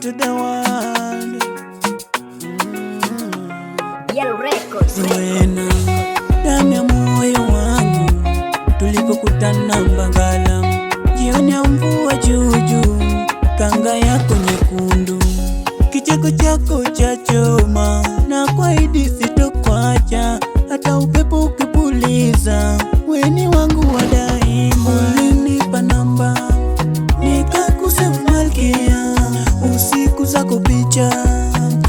to the world. Yellow Records. Zuena, damu ya moyo wangu, tulipokutana Mbagala, jioni ya mvua juju, kanga yako nyekundu, kicheko chako cha choma, na kuahidi sitokuacha hata upepo ukipuliza. Weni wangu wa daima, ulinipa namba nikakusave malkia, usiku zako picha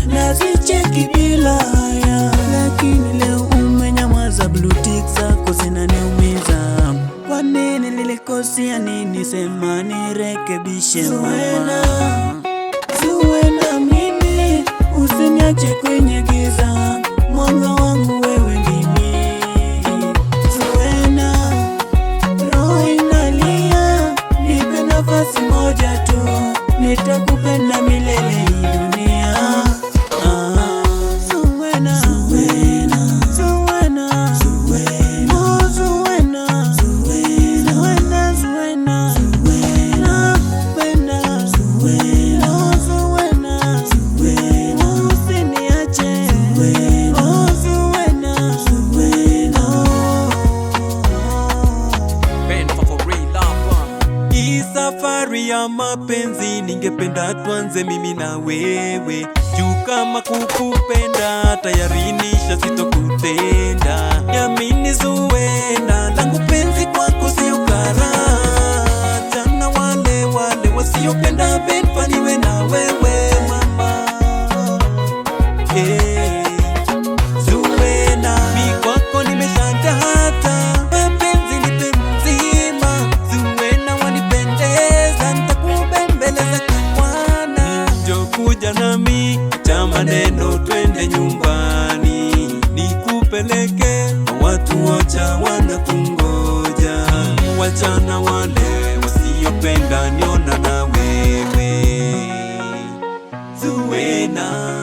nazicheki bila haya, lakini leo umenyamaza, blue tick zako zinaniumiza. Kwa nini nilikosea nini? Sema nirekebishe mama. Zuena mimi, usiniache kwenye giza, mwanga wangu wewe ndimi. Zuena, roho inalia, nipe nafasi moja tu, nitakupenda milele hii dunia. Zuena, Zuena, Zuena, Zuena, oh Zuena, Zuena, Zuena, Zuena, nakupenda Zuena, oh Zuena, Zuena, usiniache oh Zuena, Zuena. Hii safari ya mapenzi ningependa tuanze mimi na wewe, juu kama kukupenda tayari nisha sitokutenda. Yamini Zuena, langu penzi kwako sio kara, jana wale wasiopenda benfa niwe na wewe mama. Hey, Zuena, mi kwako nimeshanta hata mapenzi nipe mzima. Zuena wanipendeza, nitakubembeleza kimwana. Njoo kuja nami cha maneno, twende nyumbani, nikupeleke watu wocha wanakungoja. Wachana wale wasiopenda niona na wewe Zuena.